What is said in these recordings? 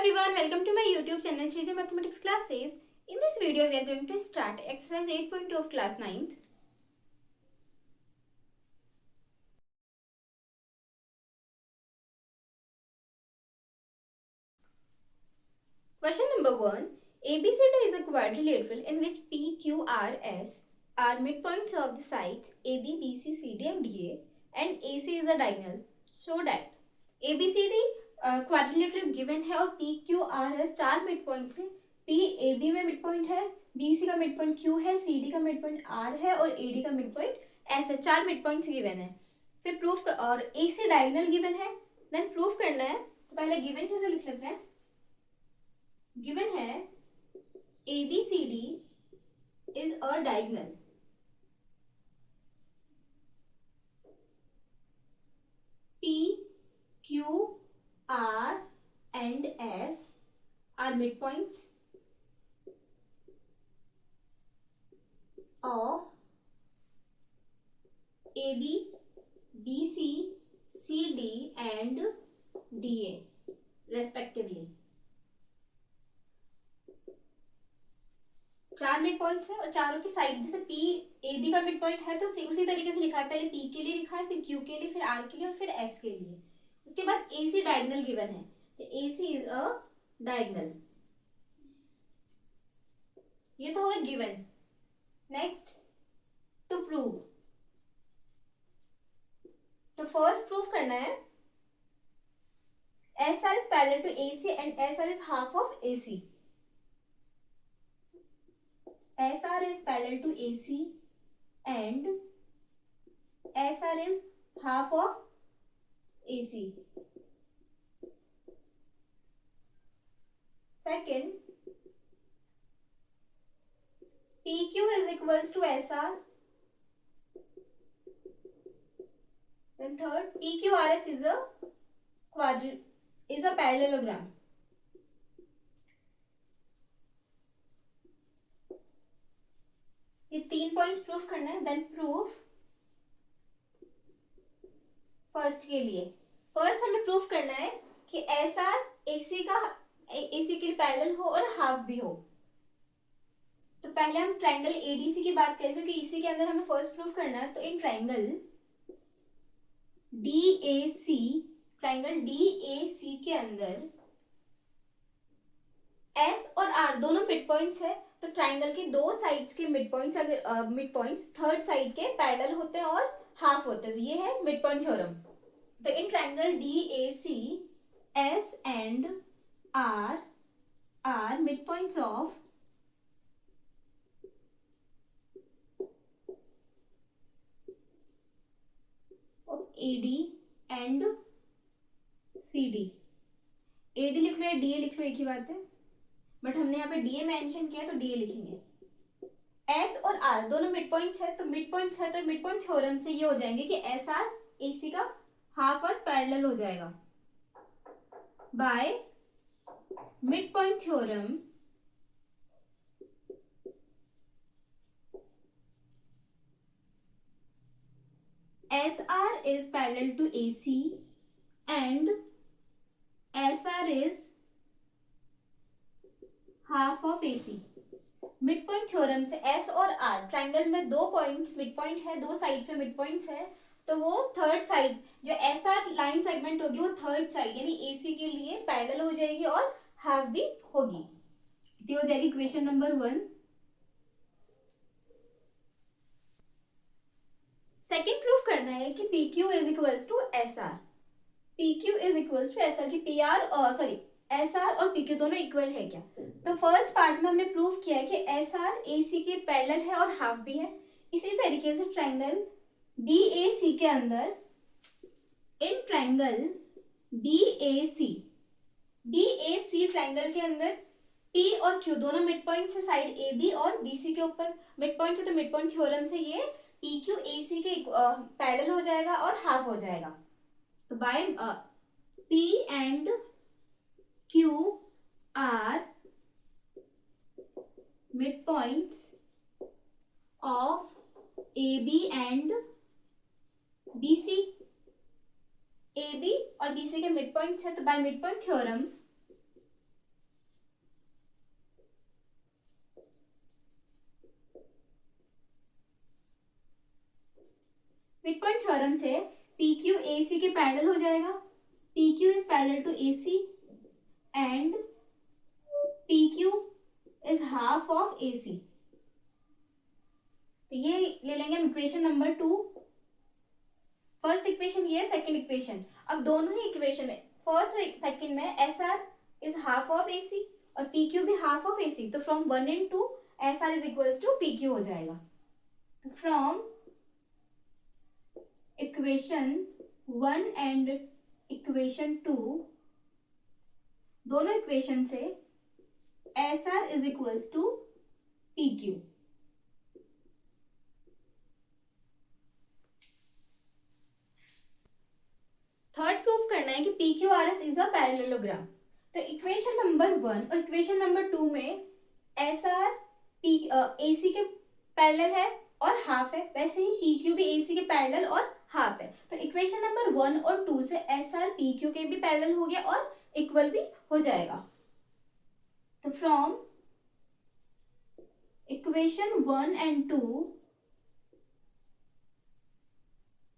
everyone, welcome to my YouTube channel Shrija Mathematics Classes. In this video, we are going to start exercise 8.2 of class 9th. Question number 1. ABCD is a quadrilateral in which PQRS are midpoints of the sides AB, BC, CD and DA and AC is a diagonal. So that ABCD quadrilateral given है और P Q are है, चार mid point है. P A B में mid point है, B C का mid point Q है, C D का मिड पॉइंट आर है और ए डी का मिड पॉइंट एस है. चार मिड पॉइंट्स गिवन है. फिर प्रूफ और ए सी डायगोनल गिवन है. देन प्रूफ करना है. तो पहले गिवन चीजें लिख लेते हैं. गिवन है A B C D is a diagonal. P Q R and S are midpoints of AB, BC, CD and DA respectively. चार मिड पॉइंट्स है और चारों की साइड, जैसे पी ए बी का मिड पॉइंट है तो उसी तरीके से लिखा है. पहले पी के लिए लिखा है, फिर क्यू के लिए, फिर आर के लिए और फिर एस के लिए. उसके बाद AC डायगोनल गिवन है, तो AC इज अ डायगोनल. ये तो होगा गिवन. Next to prove. तो फर्स्ट प्रूफ करना है SR is parallel to AC and SR is half of AC. SR is parallel to AC and SR is half of AC. Second, PQ is equals to SR. Then third, PQRS is a parallelogram. ये तीन points proof करना है. Then proof first के लिए. First हमें proof करना है कि SR AC के लिए पैरेलल हो और हाफ भी हो. तो पहले हम ट्रायंगल ADC की बात करें क्योंकि इसी के अंदर हमें फर्स्ट प्रूफ करना है. तो इन ट्रायंगल DAC के अंदर S और R दोनों मिड पॉइंट्स है. तो ट्रायंगल के दो साइड्स के मिड पॉइंट्स, अगर मिड पॉइंट्स थर्ड साइड के पैरेलल होते हैं और हाफ होते हैं, तो ये है मिड पॉइंट थ्योरम. तो in triangle DAC S and R are mid points of AD and CD. AD लिख लो या DA लिख लो, एक ही बात है, बट हमने यहाँ पे DA मेंशन किया तो DA लिखेंगे. S और R दोनों मिड पॉइंट्स है, तो मिड पॉइंट्स है तो मिड पॉइंट थ्योरम से ये हो जाएंगे कि SR AC का हाफ और पैरेलल हो जाएगा. By mid point theorem SR is parallel to AC and SR is half of AC. Mid point theorem से S और R ट्रायंगल में दो पॉइंट्स मिड पॉइंट है, दो साइड्स में मिड पॉइंट्स है, तो वो थर्ड साइड जो SR लाइन सेगमेंट होगी वो थर्ड साइड यानी AC के लिए पैरेलल हो जाएगी और हाफ भी होगी. तो हो जाएगी इक्वेशन नंबर 1. सेकेंड प्रूफ करना है कि PQ is equals to SR. PQ is equals to SR की SR और PQ दोनों इक्वल है क्या. तो फर्स्ट पार्ट में हमने प्रूफ किया है कि SR AC के पैरेलल है और हाफ भी है. इसी तरीके से ट्रायंगल DAC के अंदर इन ट्रायंगल DAC ट्रायंगल के अंदर P और Q दोनों मिड पॉइंट्स है साइड AB और BC के ऊपर. मिड पॉइंट है तो मिड पॉइंट थ्योरम से ये PQ AC के पैरेलल हो जाएगा और हाफ हो जाएगा. तो by P and Q are midpoints of AB and BC. AB और BC के मिड पॉइंट्स है, तो by mid point theorem mid point theorem से पी क्यू ए सी के पैरेलल हो जाएगा. P Q is parallel to A C and P Q is half of A C. तो ये ले लेंगे हम इक्वेशन नंबर 2. फर्स्ट इक्वेशन ये है, सेकंड इक्वेशन. अब दोनों ही इक्वेशन है, फर्स्ट और सेकंड में S R is half of A C और पी क्यू भी हाफ ऑफ ए सी. तो from 1 and 2 S R is equals to P Q हो जाएगा. फ्रॉम इक्वेशन 1 एंड इक्वेशन 2, दोनों इक्वेशन से S R is equals to P Q. Third proof करना है कि P Q R S is a parallelogram. तो equation number 1 और equation number 2 में S R P A C के पैरेलल है और हाफ है, वैसे ही पी क्यू भी ए सी के पैरेलल और हाफ है. तो इक्वेशन नंबर 1 और 2 से एस आर पी क्यू के भी पैरेलल हो गया और इक्वल भी हो जाएगा. तो from equation 1 and 2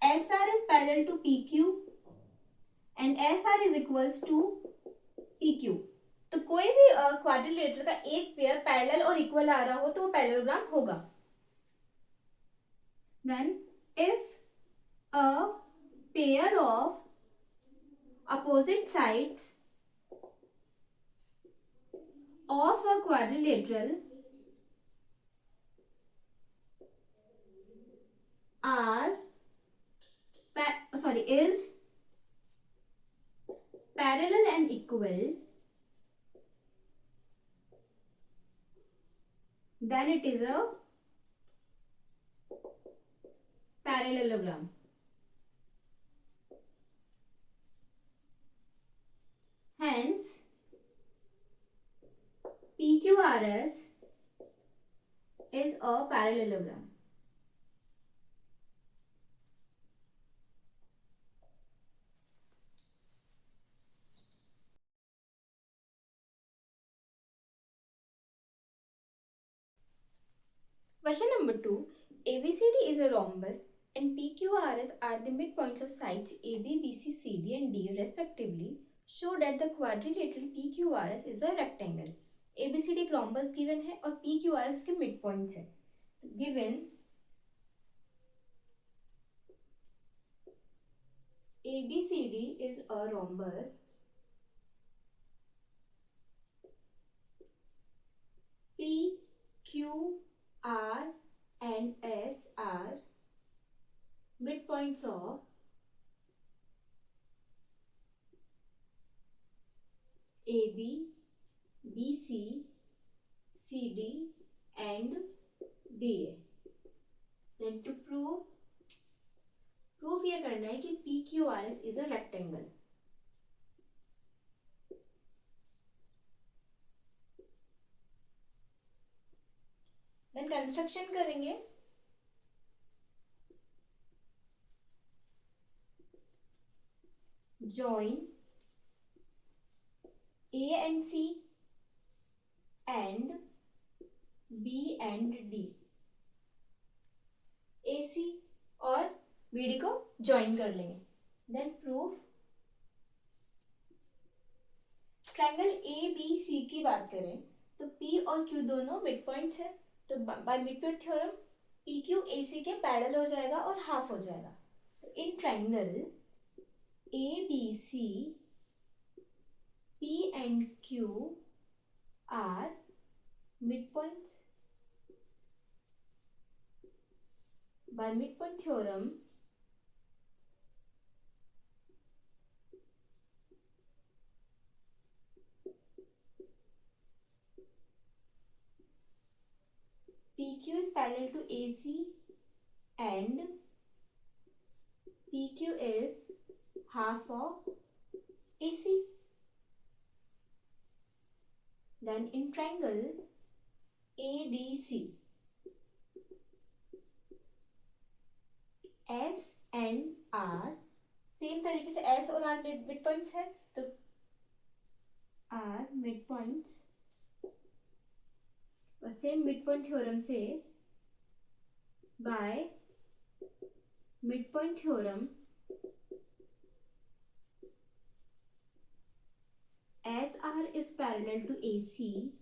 S R is parallel to P Q and S R is equals to P Q. तो कोई भी क्वाड्रिलेटरल का एक पेयर पैरेलल और इक्वल आ रहा हो तो वो पैरेललोग्राम होगा. Then if a pair of opposite sides of a quadrilateral are is parallel and equal, then it is a parallelogram. Hence PQRS is a parallelogram. Question number 2. ABCD is a rhombus and PQRS are the midpoints of sides AB, BC, CD and D respectively. Show that the quadrilateral PQRS is a rectangle. ABCD एक rhombus given है और PQRS उसके midpoints है. Given ABCD is a rhombus, P, Q, R and S are midpoints of AB, BC, CD and DA. Then to prove ये करना है कि PQRS is a rectangle. Then construction करेंगे. Join A and C and B and D. AC और BD को join कर लेंगे. Then proof triangle ABC की बात करें तो P और Q दोनों मिड पॉइंट्स है. तो by midpoint theorem PQ AC के पैरेलल हो जाएगा और हाफ हो जाएगा. तो in triangle ABC P and Q are midpoints. By midpoint theorem, PQ is parallel to AC and PQ is half of AC. Then in triangle ADC, S and R same तरीके से S और R mid points है तो R mid points और same mid point theorem से bye midpoint theorem, SR is parallel to AC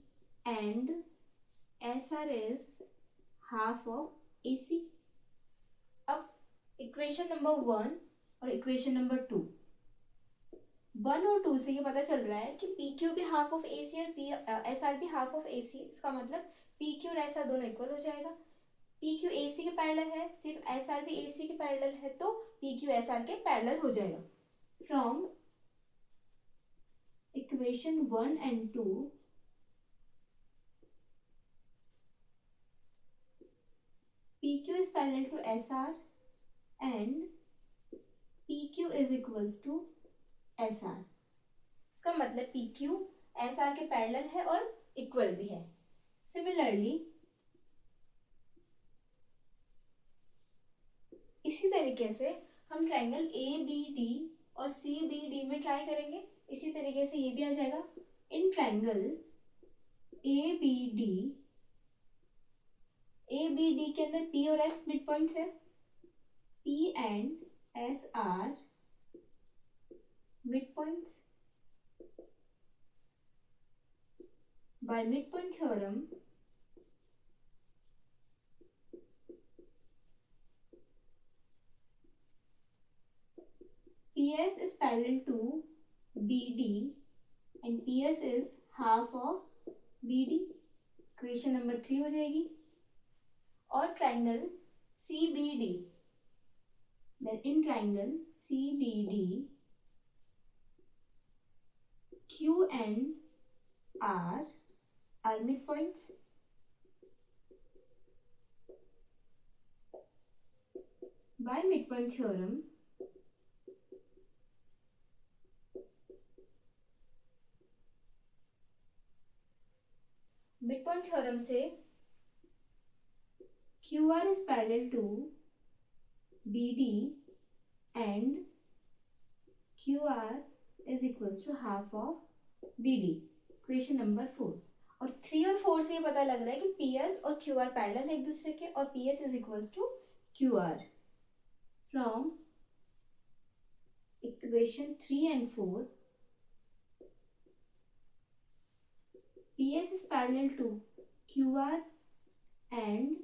and SR is half of AC. अब equation number 1 और equation number 2, 1 और 2 से ये पता चल रहा है कि पी क्यू भी हाफ ऑफ ए सी और एस आर भी हाफ ऑफ ए सी। इसका मतलब पी क्यू और एस आर दोनों इक्वल हो जाएगा। पी क्यू ए सी के पैरेलल है, सिर्फ एस आर भी ए सी के पैरेलल है, तो पी क्यू एस आर के पैरेलल हो जाएगा। From equation 1 and 2, PQ is parallel to SR and PQ is equals to SR। इसका मतलब PQ SR के पैरेलल है और इक्वल भी है। सिमिलरली इसी तरीके से हम ट्रायंगल ABD और CBD में ट्राई करेंगे। इसी तरीके से ये भी आ जाएगा। इन ट्रायंगल ABD के अंदर P और S मिड पॉइंट्स है, P and S are mid points. By mid point theorem, PS is parallel to BD and PS is half of BD। Equation number 3 हो जाएगी। और triangle CBD, then in triangle CBD, Q and R are midpoints। By midpoint theorem, midpoint theorem से QR is parallel to BD and QR is equals to half of BD। Equation number 4। और 3 और 4 से ये पता लग रहा है कि PS और QR पैरेलल है एक दूसरे के और PS is equals to QR। From equation 3 and 4, PS is parallel to QR and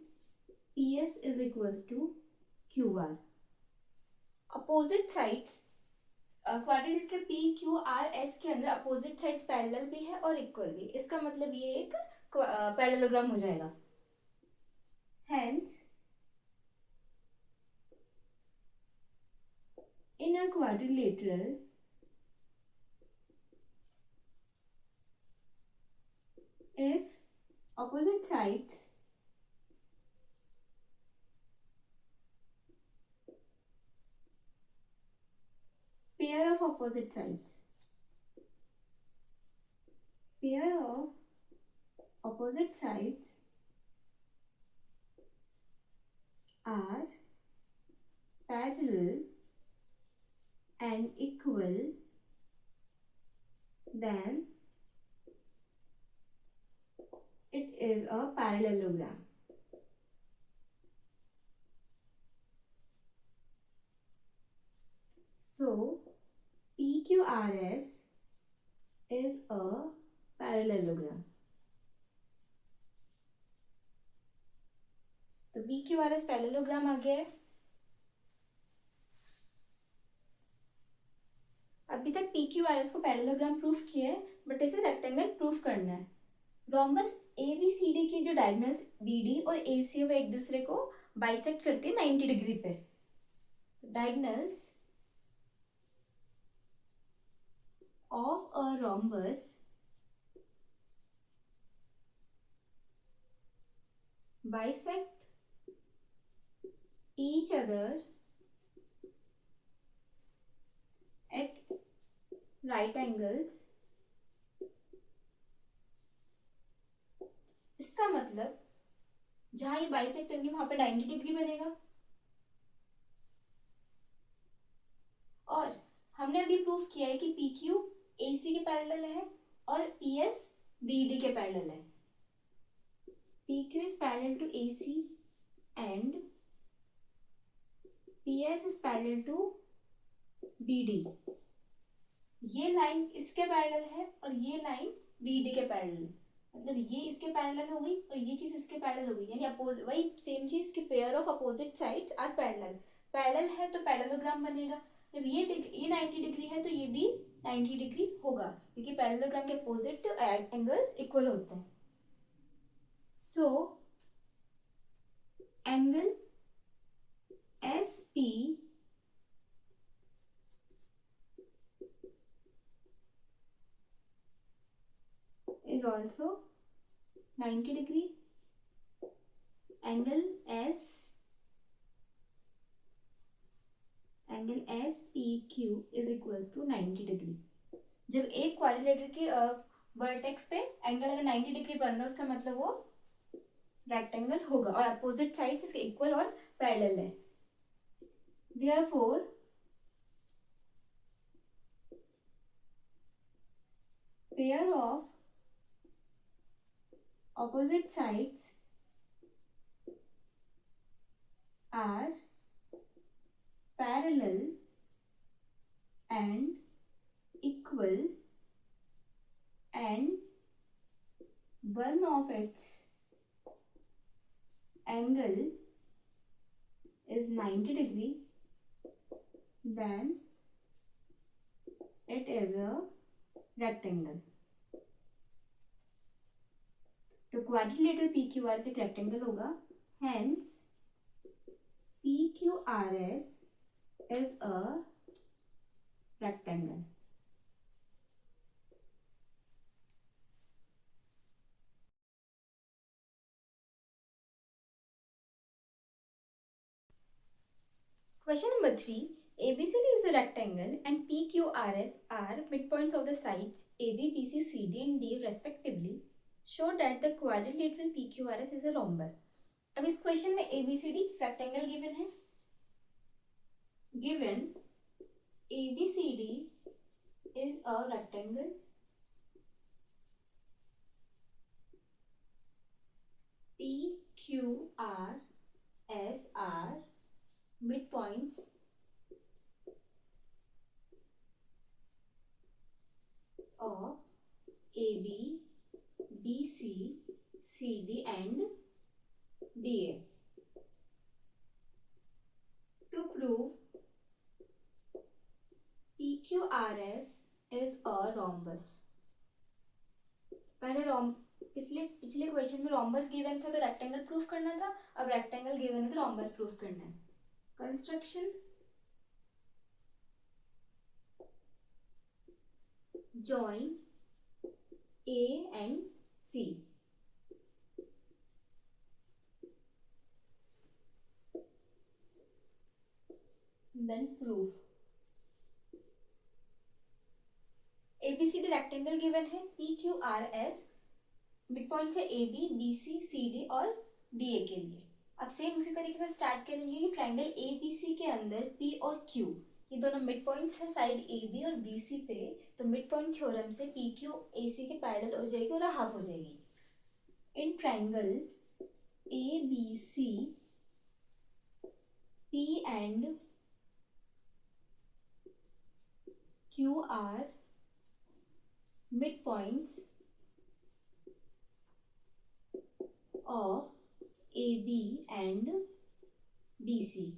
PS is equals to QR। Opposite sides quadrilateral P Q R S के अंदर अपोजिट साइड्स पैरेलल भी है और इक्वल भी। इसका मतलब ये एक पैरेललोग्राम हो जाएगा। Hence in a quadrilateral if opposite sides pair of opposite sides are parallel and equal, then it is a parallelogram। So PQRS is a parallelogram। तो PQRS पैरेललोग्राम आ गया है। अभी तक PQRS को पैरेललोग्राम प्रूफ किया है, बट इसे rectangle proof करना है। रोम्बस ABCD की जो डायगोनल्स BD और AC है वो एक दूसरे को बाइसेक्ट करती है 90 डिग्री पे। Diagonals of a rhombus bisect each other at right angles। इसका मतलब जहां ये बाइसेक्ट करेंगे वहां पे 90 डिग्री बनेगा। और हमने अभी प्रूफ किया है कि PQ AC के पैरेलल है और PS BD के पैरेलल है। PQ is parallel to AC and PS is parallel to BD. ये लाइन इसके पैरेलल है और ये लाइन BD के पैरेलल, मतलब ये इसके पैरेलल हो गई और ये चीज इसके पैरेलल हो गई, यानी अपोजिट, वही सेम चीज कि pair of opposite sides are parallel. Parallel है तो पैरेललोग्राम बनेगा। जब ये 90 डिग्री है तो ये भी 90 डिग्री होगा, क्योंकि पैरेललोग्राम के अपोजिट एंगल्स इक्वल होते हैं। So angle SP is also 90 degree. Angle SPQ is equals to 90 degree. जब एक क्वाड्रिलेटरल की वर्टेक्स पे एंगल अगर 90 डिग्री बन रहा है, उसका मतलब वो रेक्टेंगल होगा और अपोजिट साइड्स इसके इक्वल और पैरेलल है। Therefore pair of opposite sides are parallel and equal, and one of its angle is 90 degree, then it is a rectangle. तो क्वाड्रिलेटरल PQRS एक रेक्टेंगल होगा, hence PQRS is a rectangle. Question number 3. ABCD is a rectangle and PQRS are midpoints of the sides AB, BC, CD and D respectively. Show that the quadrilateral PQRS is a rhombus. अब इस question में ABCD rectangle given है, given ABCD is a rectangle PQRS are midpoints of AB, BC, CD and DA. To prove PQRS is a rhombus. पहले पिछले question में rhombus given था तो rectangle proof करना था, अब रेक्टेंगल गिवन है तो रॉम्बस प्रूफ करना है। Construction, join A and C. Then proof. ABCD rectangle given है, PQRS मिड पॉइंट्स है AB, BC, CD और DA के लिए। अब सेम उसी तरीके से स्टार्ट करेंगे कि ट्रायंगल ABC के अंदर P और Q ये दोनों मिड पॉइंट्स है साइड AB और BC पे, तो मिड पॉइंट थ्योरम से PQ AC के पैरेलल हो जाएगी और हाफ हो जाएगी। इन triangle ABC P and Q are midpoints of AB and BC.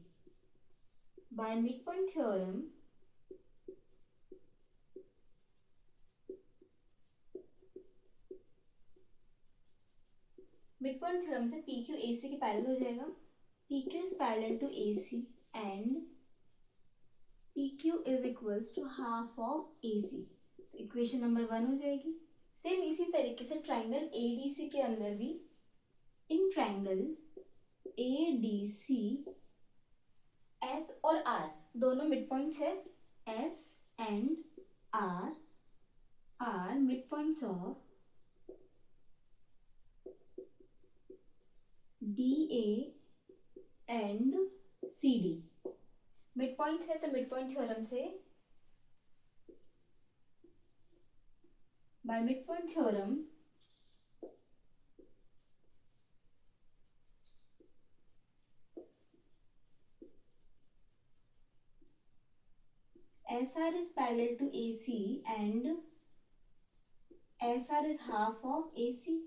By midpoint theorem, midpoint theorem से PQ AC के पैरेलल हो जाएगा। PQ is parallel to AC and PQ is equals to half of AC. तो equation number 1 हो जाएगी। Same इसी तरीके से ट्रायंगल ADC के अंदर भी इन ट्रायंगल ADC S और R दोनों मिड पॉइंट्स है, S and R are mid points of DA and CD। Mid points है तो मिड पॉइंट थ्योरम से by mid point theorem SR is parallel to AC and SR is half of AC.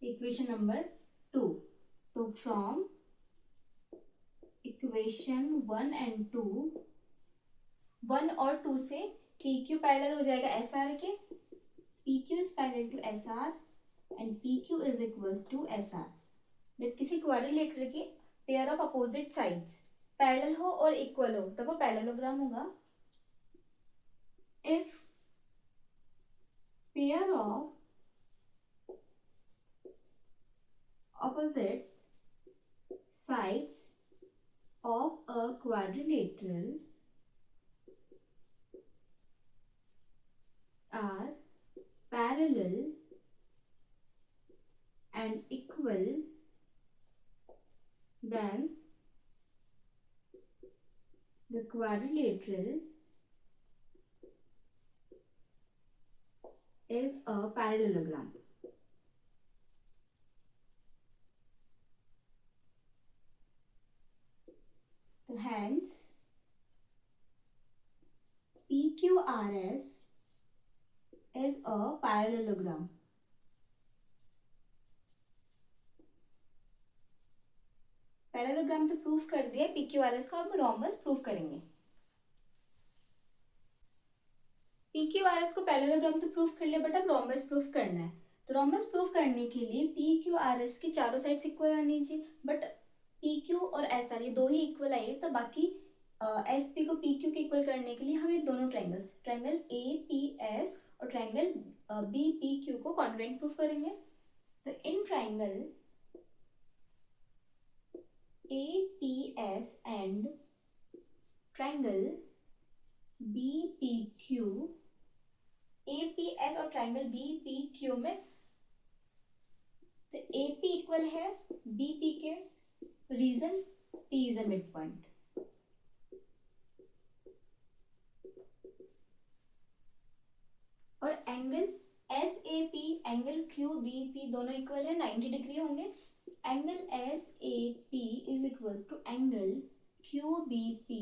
Equation number 2. So from equation 1 and 2, 1 और 2 से PQ parallel हो जाएगा SR के. PQ is parallel to SR and PQ is equals to SR. जब किसी quadrilateral के pair of opposite sides parallel हो और इक्वल हो तब वो पैरेललोग्राम होगा. If pair of opposite sides of a quadrilateral are parallel and equal, then the quadrilateral is a parallelogram. So hence PQRS is a parallelogram. Parallelogram तो proof कर दिया. PQRS को अब रोम्बस प्रूफ करेंगे. PQRS को parallelogram तो proof कर लिया बट अब रोम्बस प्रूफ करना है. तो रोम्बस प्रूफ करने के लिए PQRS की चारों साइड्स इक्वल आनी चाहिए. बट PQ और SR ये दो ही इक्वल आए तो बाकी SP को PQ के इक्वल करने के लिए हम ये दोनों ट्रायंगल्स, ट्रायंगल APS और ट्रायंगल BPQ को कॉन्ग्रुएंट प्रूफ करेंगे. तो in triangle APS and triangle BPQ, APS और triangle BPQ में तो AP इक्वल है BP के. Reason P is a midpoint. और एंगल SAP एंगल QBP दोनों इक्वल है, 90 डिग्री होंगे. Angle SAP is equals to angle QBP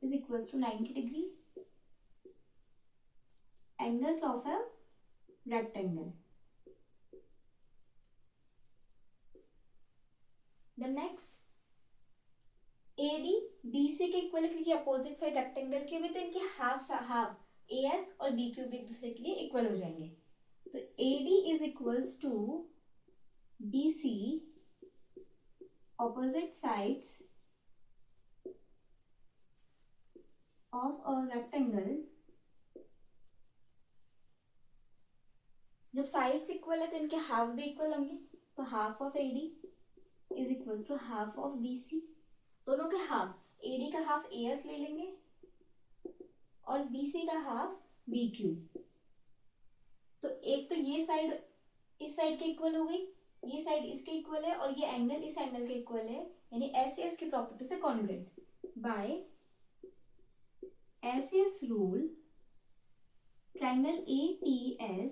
is equals to 90 degree. Angles of a rectangle. The next AD BC के equal है क्योंकि opposite side rectangle के हुए तो इनके हाफ AS और BQ भी एक दूसरे के लिए इक्वल हो जाएंगे. तो AD is equals to BC opposite sides of a rectangle. जब साइड्स इक्वल है तो इनके हाफ भी इक्वल होंगे. तो half of AD is equal to half of BC. दोनों के हाफ, AD का हाफ AS ले लेंगे और BC का हाफ BQ. तो एक तो ये साइड इस साइड के इक्वल हो गई, ये साइड इसके इक्वल है और ये एंगल इस एंगल के इक्वल है, यानी SAS की प्रॉपर्टी से congruent. By SAS rule triangle APS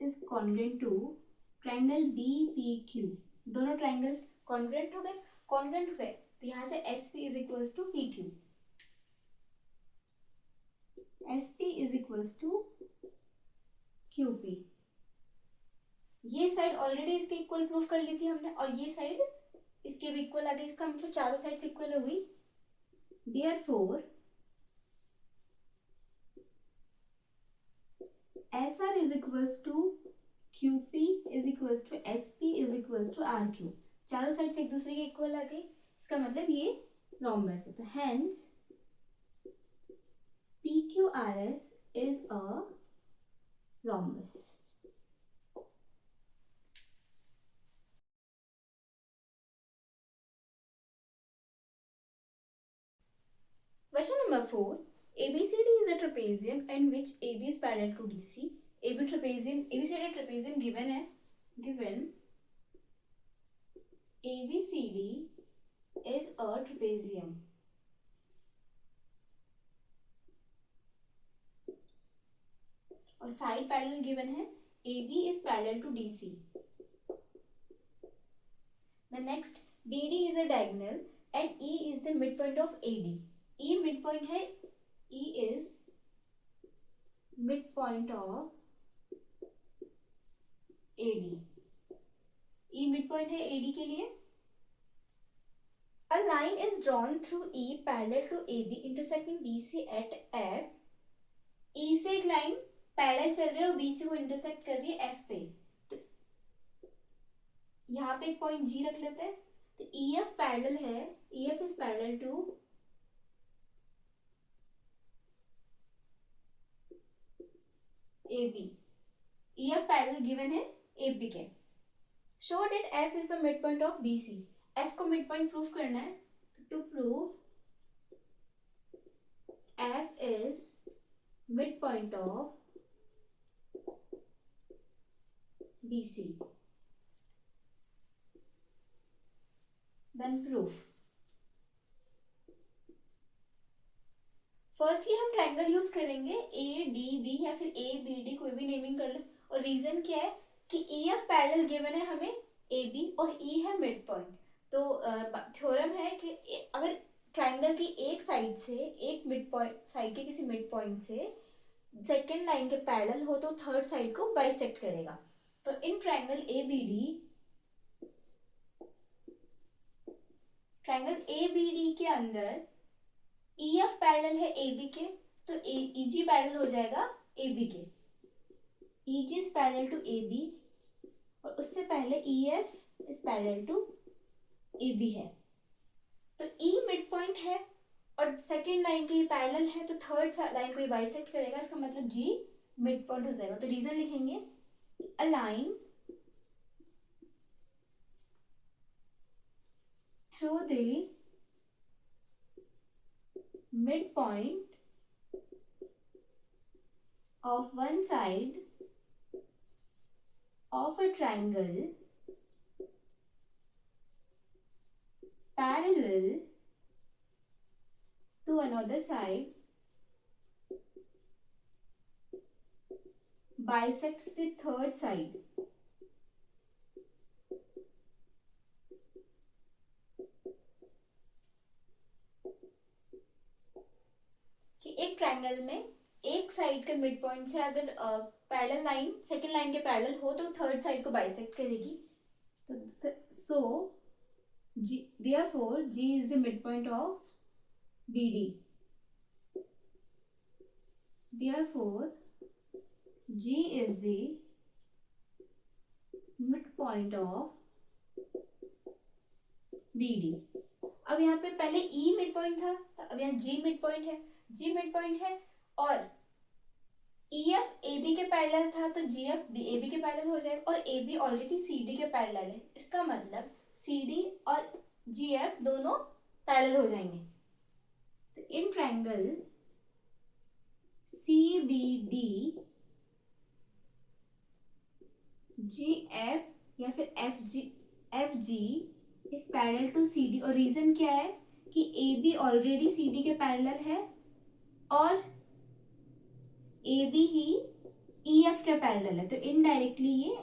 is congruent to triangle BPQ. दोनों ट्रायंगल कॉन्ग्रुएंट हो गए. कॉन्ग्रुएंट हुए तो यहाँ से SP is equals to PQ. SP is equals to QP. ये साइड ऑलरेडी इसके इक्वल प्रूफ कर ली थी हमने और ये साइड इसके भी इक्वल आ गई. इसका मतलब चारों साइड्स इक्वल हो गई. Therefore SR is equals to QP is equals to SP is equals to RQ. चारों साइड्स एक दूसरे के इक्वल आ गई. इसका मतलब ये रोम्बस है. तो hence PQRS is a rhombus. Question number 4. ABCD is a trapezium in which AB is parallel to DC. ABCD trapezium given है. Given ABCD is a trapezium. और साइड पैरेलल गिवन है. AB is parallel to DC. The next BD is a diagonal and E is the midpoint of AD. E midpoint है E is midpoint of AD. E midpoint है AD के लिए. A line is drawn through E parallel to AB intersecting BC at F. E से एक line parallel चल रही है और BC को इंटरसेक्ट कर रही है F पे. तो यहाँ पे एक पॉइंट G रख लेते हैं. तो EF पैरेलल है, EF is parallel to AB. EF parallel given है AB के. Show that F is the mid point of BC. F को मिड पॉइंट प्रूव करना है. To prove F is midpoint of BC. Then proof. Firstly हम triangle use करेंगे ADB या फिर ABD, कोई भी नेमिंग कर लो. और रीजन क्या है कि EF पैरेलल गिवन है हमें AB और E है मिड पॉइंट. तो थ्योरम है कि अगर ट्रायंगल की एक साइड से, एक मिड पॉइंट साइड के किसी मिड पॉइंट से सेकेंड लाइन के पैरेलल हो तो थर्ड साइड को बाइसेक्ट करेगा. तो इन ट्रायंगल ABD के अंदर EF पैरेलल है AB के, तो EG पैरेलल हो जाएगा AB के. EG is parallel to AB और उससे पहले EF is parallel to AB है. तो E मिड पॉइंट है और सेकेंड लाइन के पैरेलल है, तो थर्ड लाइन को ये बाइसेक्ट करेगा. इसका मतलब G मिड पॉइंट हो जाएगा. तो रीजन लिखेंगे, a line through the midpoint of one side of a triangle parallel to another side bisects the third side. कि एक ट्रायंगल में एक साइड के मिड पॉइंट से अगर पैरेलल लाइन सेकेंड लाइन के पैरेलल हो तो थर्ड साइड को बाइसेक्ट करेगी. तो सो therefore G is the midpoint of BD. Therefore G is the midpoint of BD. अब यहाँ पे पहले E मिड पॉइंट था, तो अब यहाँ G मिड पॉइंट है. G मिड पॉइंट है और EF AB के पैरेलल था, तो GF AB के पैरेलल हो जाएगा. और AB ऑलरेडी CD के पैरेलल है. इसका मतलब CD और GF दोनों पैरेलल हो जाएंगे. तो इन ट्रायंगल CBD GF या फिर FG is parallel to CD. और रीजन क्या है कि AB ऑलरेडी CD के पैरेलल है और AB ही EF के पैरेलल है. तो इनडायरेक्टली ये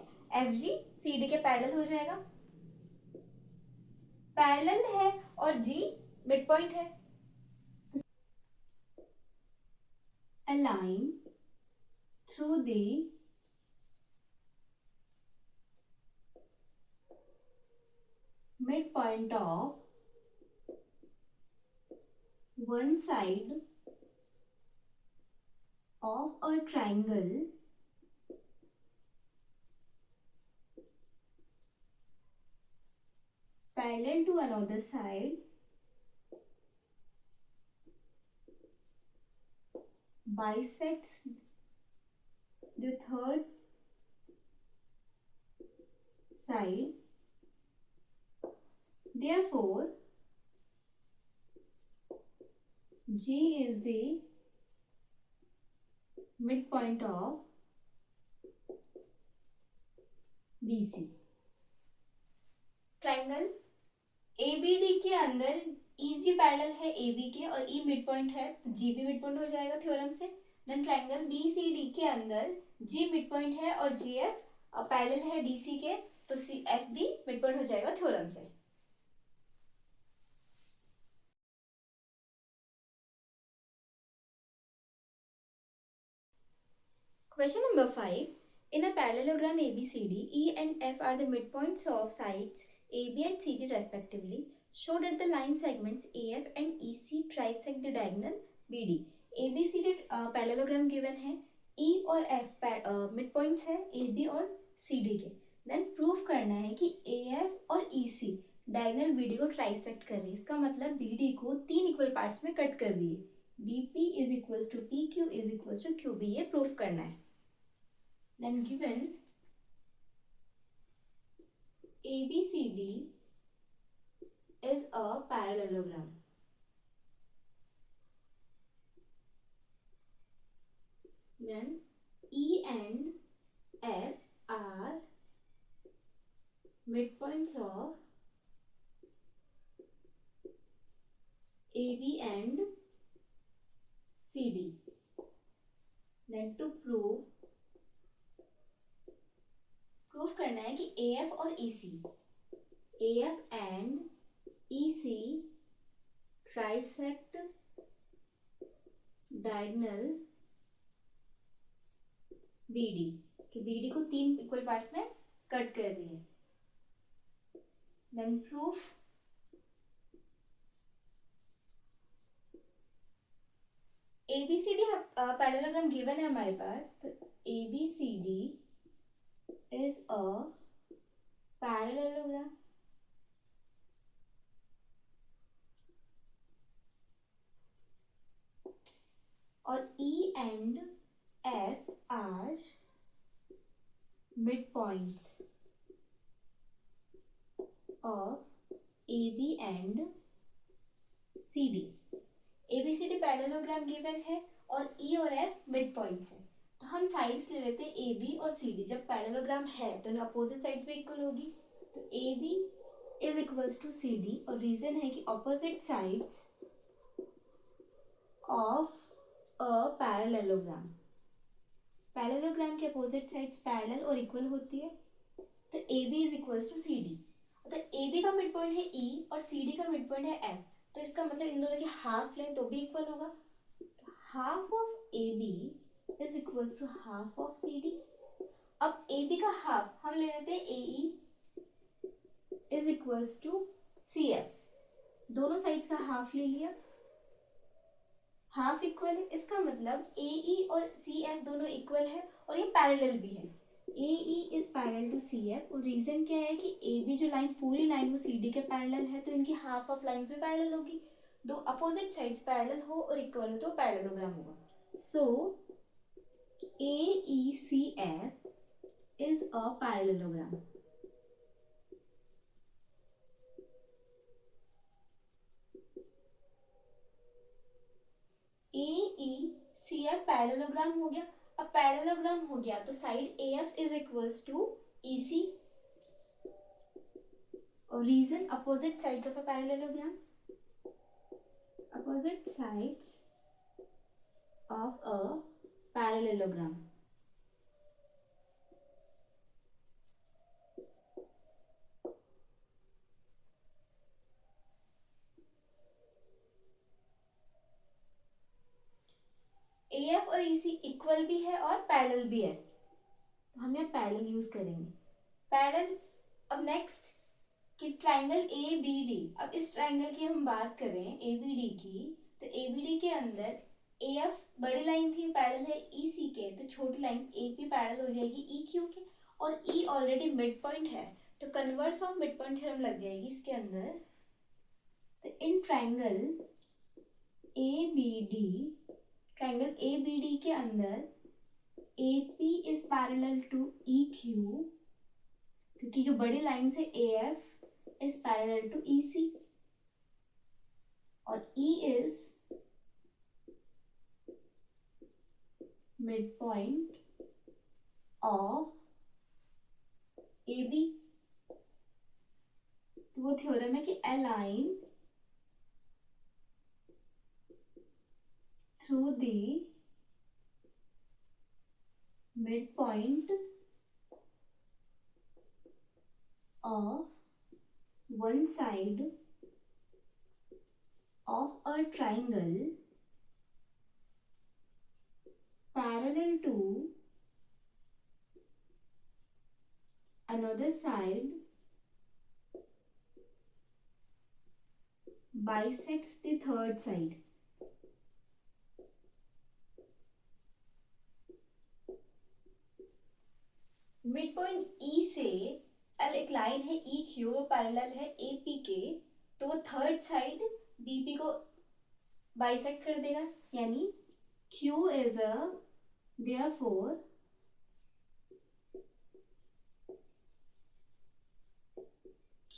FG CD के पैरेलल हो जाएगा. पैरेलल है और G मिड पॉइंट है. A line through the midpoint of one side of a triangle parallel to another side bisects the third side. Therefore G is the midpoint of BC. Triangle ABD के अंदर EG parallel है AB के और E mid point है, तो G भी mid point हो जाएगा थ्योरम से. देन ट्रायंगल BCD के अंदर G मिड पॉइंट है और GF पैरेलल है DC के, तो CF भी मिड पॉइंट हो जाएगा थ्योरम से. Question number 5. In a parallelogram ABCD, E and F are the midpoints of sides AB and CD respectively. Show that the line segments AF and EC trisect the diagonal BD. ABCD parallelogram given है, E और F midpoints है AB और CD के. Then proof करना है कि AF और EC diagonal BD को ट्राइसेक्ट कर रही है. इसका मतलब BD को 3 इक्वल पार्ट्स में कट कर दिए. DP is equals to PQ is equals to QB. ये प्रूफ करना है. Then given ABCD is a parallelogram. Then E and F are midpoints of AB and CD. Then to prove करना है कि AF और EC, AF and EC trisect diagonal BD, कि BD को 3 equal parts में cut कर रही है. Then proof ABCD parallelogram given है हमारे पास, तो ABCD is a parallelogram. और E and F are midpoints of AB and CD. ABCD parallelogram given है और E और F midpoints है, तो हम साइड्स ले लेते हैं AB और CD. जब पैरेललोग्राम है तो अपोजिट साइड पे इक्वल होगी, तो AB is equals to CD. और रीजन है कि opposite sides of a parallelogram, parallelogram के अपोजिट साइड्स पैरेलल और इक्वल होती है, तो AB is equals to CD. तो AB का मिड पॉइंट है E और CD का मिड पॉइंट है F, तो इसका मतलब इन दोनों की हाफ लें तो भी इक्वल होगा. Half of AB is equals to half of CD. अब AB का हाफ हम ले लेते हैं AE is equals to CF. दोनों साइड्स का हाफ ले लिया, हाफ इक्वल है, इसका मतलब AE और CF दोनों इक्वल है और ये पैरेलल भी है. AE is parallel to CF. और रीजन क्या है कि AB जो लाइन पूरी लाइन वो CD के पैरेलल है, तो इनकी हाफ ऑफ लाइंस भी पैरेलल होगी. दो अपोजिट साइड्स पैरेलल हो और इक्वल हो तो पैरेललोग्राम होगा. So AECF is a parallelogram. AECF parallelogram हो गया. अब पैरेललोग्राम हो गया तो side AF is equals to EC. और reason opposite sides of a parallelogram, opposite sides of a parallelogram. AF और EC इक्वल भी है और पैरेलल भी है, तो हम यहाँ पैरेलल यूज करेंगे. पैरेलल. अब नेक्स्ट कि ट्राइंगल ABD. अब इस ट्राइंगल की हम बात करें ABD की, तो ABD के अंदर AF बड़ी लाइन थी पैरेलल है EC के, तो छोटी लाइन AP पैरेलल हो जाएगी EQ के, और E ऑलरेडी मिड पॉइंट है तो converse of mid point theorem लग जाएगी इसके अंदर. तो इन ट्राइंगल ABD के अंदर AP is parallel to EQ, क्योंकि जो बड़ी लाइन से AF is parallel to EC, और E is mid point of AB. तो वो थ्योरम है कि a line through the midpoint of one side of a triangle parallel to another side bisects the third side. Mid point ई से एक line है E Q और parallel है A P के, तो वो थर्ड साइड बी पी को bisect कर देगा, यानी Q is a therefore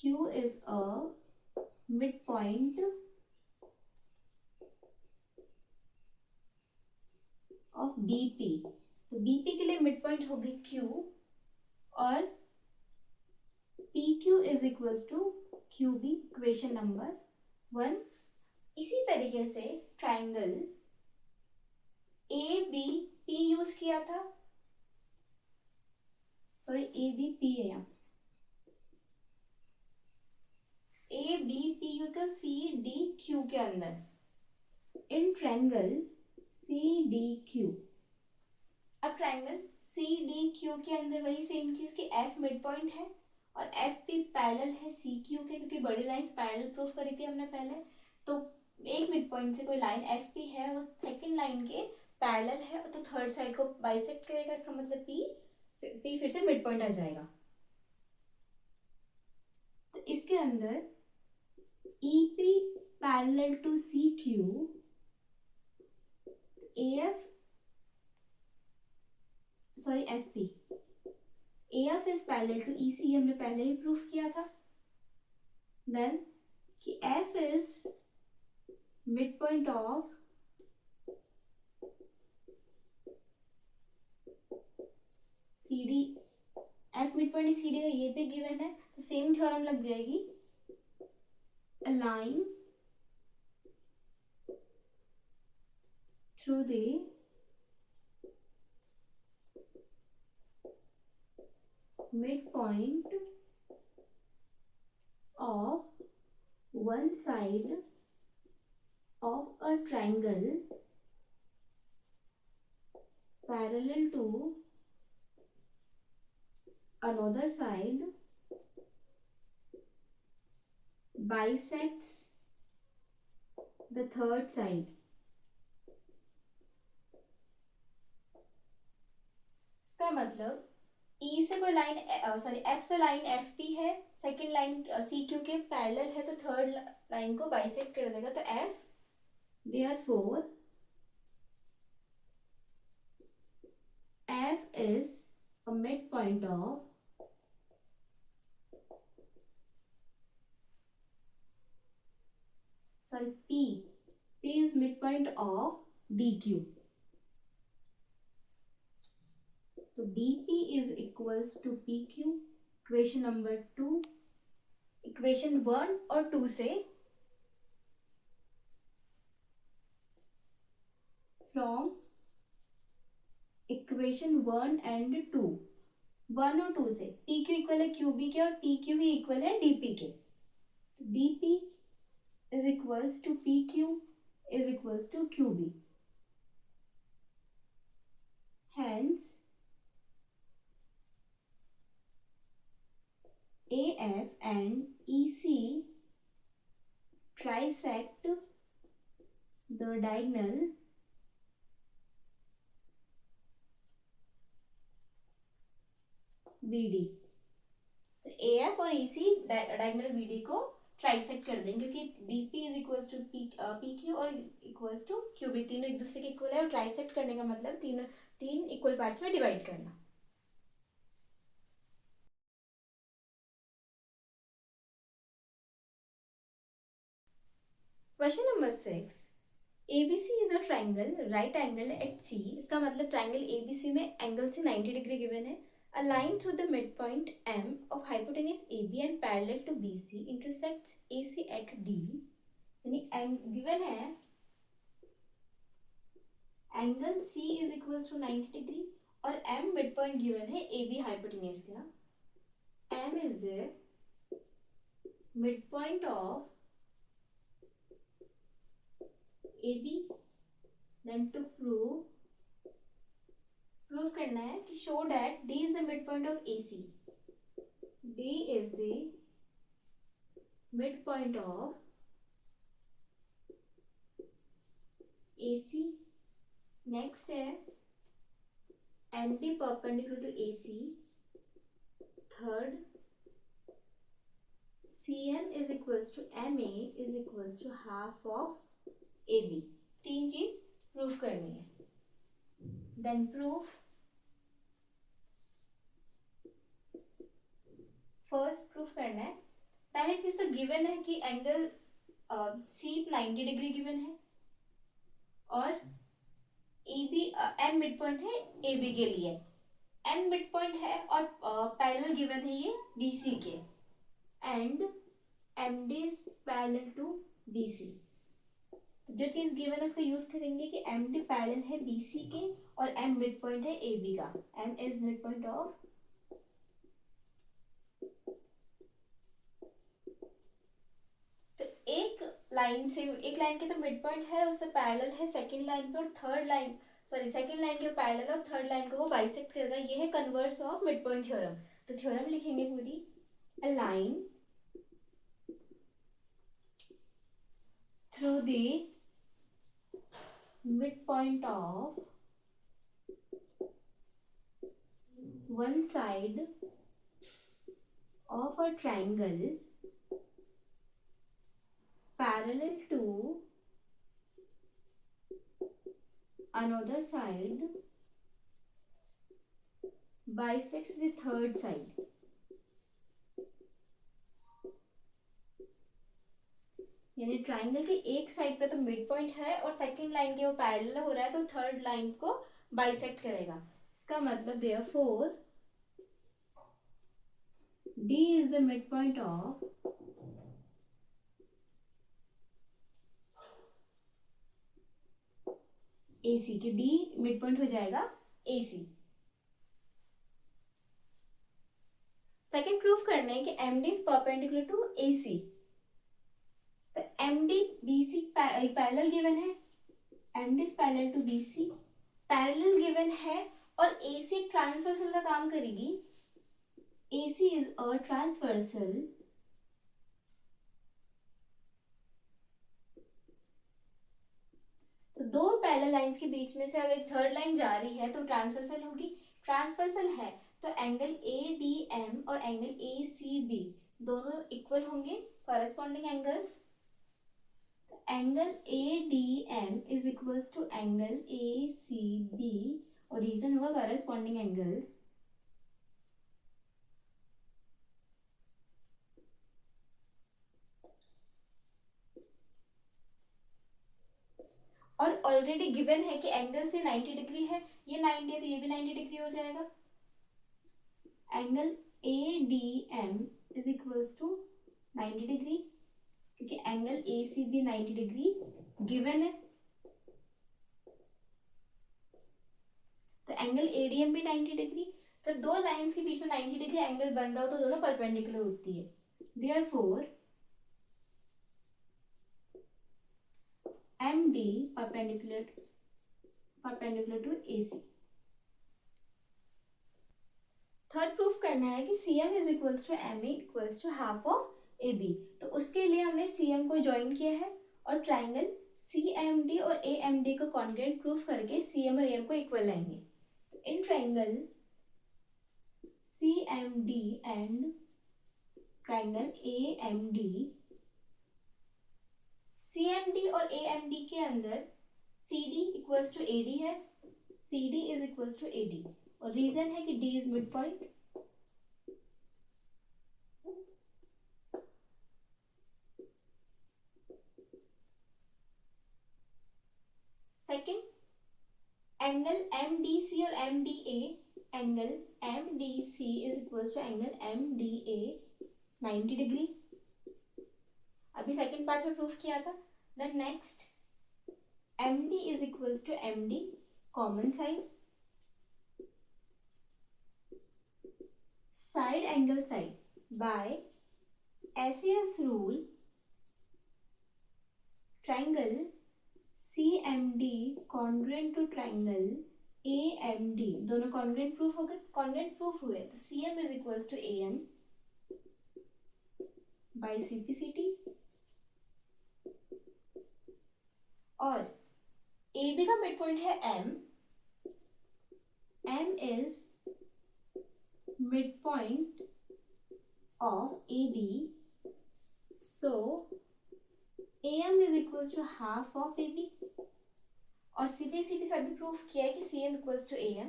Q is a midpoint of BP. तो BP के लिए midpoint होगी Q और PQ is equals to QB, equation number 1. इसी तरीके से ट्राइंगल ABP यूज किया था, सॉरी ABP है यहाँ, ABP यूज कर CDQ के अंदर इन ट्राइंगल CDQ. अब ट्राइंगल CDQ के अंदर वही सेम चीज की F मिड पॉइंट है और FP पैरेलल है CQ के, क्योंकि बड़ी लाइंस पैरेलल प्रूफ करी थी हमने पहले. तो एक मिड पॉइंट से कोई लाइन FP है वो सेकंड लाइन के पैरेलल है, तो थर्ड साइड को बाइसेक्ट करेगा, इसका मतलब P फिर से मिड पॉइंट आ जाएगा. तो इसके अंदर EP parallel to CQ, AF sorry FP, AF is parallel to EC, हमने पहले ही प्रूफ किया था. देन कि F is midpoint of CD, F midpoint is CD का ये भी गिवन है, तो सेम थ्योरम लग जाएगी. A line through the midpoint of one side of a triangle parallel to another side bisects the third side. इसका मतलब E से कोई लाइन सॉरी F से लाइन FP है, सेकंड लाइन CQ के पैरेलल है, तो थर्ड लाइन को बाइसेक्ट कर देगा, तो F therefore F is a midpoint of P is midpoint of DQ. तो DP is equals to PQ, equation number 2. Equation 1 और 2 से फ्रॉम इक्वेशन 1 एंड 2, 1 और 2 से PQ इक्वल है QB के और PQ भी इक्वल है DP के. DP is equals to PQ is equals to QB. Hence AF and EC trisect the diagonal BD. तो AF और EC डायगोनल BD को ट्राइसेक्ट कर देंगे, क्योंकि DP is equals to PQ और इक्वल्स टू QB, तीनों एक दूसरे के इक्वल है, और ट्राइसेक्ट करने का मतलब तीन इक्वल पार्ट्स में डिवाइड करना. Question number 6. ABC is a triangle right angle at C. इसका मतलब ट्राइंगल ABC में एंगल से 90 डिग्री गिवन है. A line through the midpoint M of hypotenuse AB and parallel to BC intersects AC at D. यानी given है angle C is equals to 90 degree और M midpoint given है AB hypotenuse का. M is a midpoint of AB. Then to prove करना है कि show that D is the midpoint of AC. D is the midpoint of AC. Next है MD perpendicular to AC. Third, CM is equals to MA is equals to half of AB. तीन चीज proof करनी है. Then proof. First proof करना है. पहली चीज तो गिवन है कि एंगल C 90 डिग्री गिवन है और AB M मिड पॉइंट है AB के लिए. M मिड पॉइंट है और पैरेलल गिवन है ये BC के and MD is parallel to BC. तो जो चीज गिवन है उसको यूज करेंगे कि MD पैरेलल है BC के और M मिड पॉइंट है AB का. M is mid point of एक लाइन के तो मिड पॉइंट है उससे पैरेलल है सेकंड लाइन पे और सेकंड लाइन के पैरेलल और थर्ड लाइन को वो बाइसेक्ट करेगा. ये है converse of mid point theorem. तो थ्योरम लिखेंगे पूरी. A line through the mid point of one side of a triangle parallel to another side bisects the third side. यानी ट्राइंगल के एक साइड पे तो मिड पॉइंट है और सेकंड लाइन के वो पैरेलल हो रहा है तो थर्ड लाइन को बाइसेक्ट करेगा. इसका मतलब therefore D is the midpoint of AC के D मिड पॉइंट हो जाएगा AC. सेकंड प्रूफ करना है कि MD is perpendicular to AC. तो MD BC पैरेलल गिवन है. MD is parallel to BC. Parallel given है और AC ट्रांसवर्सल का काम करेगी. AC इज अ ट्रांसवर्सल तो दो पैरेलल लाइंस के बीच में से अगर थर्ड लाइन जा रही है तो ट्रांसवर्सल होगी. ट्रांसवर्सल है तो एंगल ADM और एंगल ACB दोनों इक्वल होंगे corresponding angles. Angle ADM is equals to angle ACB और रीजन होगा कॉरेस्पॉन्डिंग एंगल्स. और ऑलरेडी गिवन है कि एंगल से 90 डिग्री है. ये 90 है तो ये भी 90 डिग्री हो जाएगा. Angle ADM is equals to 90 degree क्योंकि एंगल ACB 90 डिग्री गिवन है. तो एंगल ADM भी 90 डिग्री. तो दो लाइंस के बीच में 90 डिग्री एंगल बन रहा हो तो दोनों परपेंडिकुलर होती है. Therefore MD perpendicular to AC. Third proof करना है कि CM is equals to MA equals to half of AB. तो उसके लिए हमने CM को ज्वाइन किया है और ट्राइंगल CMD और AMD को कॉन्ग्रुएंट प्रूफ करके CM और AM को इक्वल लाएंगे. तो in triangle CMD and triangle AMD CMD और AMD के अंदर CD इक्वल्स टू AD है. CD is equals to AD और रीजन है कि D is mid point. Second, angle MDC और MDA angle MDC is equals to angle MDA 90 degree. अभी second part में प्रूफ किया था. Then next MD is equals to MD common side. Side angle side by SAS rule triangle CMD congruent to triangle AMD दोनों congruent proof हो गए. Congruent proof हुए तो CM is equals to AM by CPCT और AB का mid point है M is mid point of AB, so AM is equals to half of AB और CPCT से अभी प्रूफ किया है कि CM equals to AM.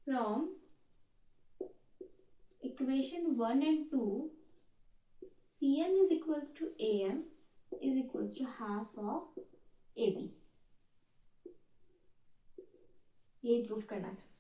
From equation 1 and 2, CM is equals to AM is equals to half of AB. ये proof करना था.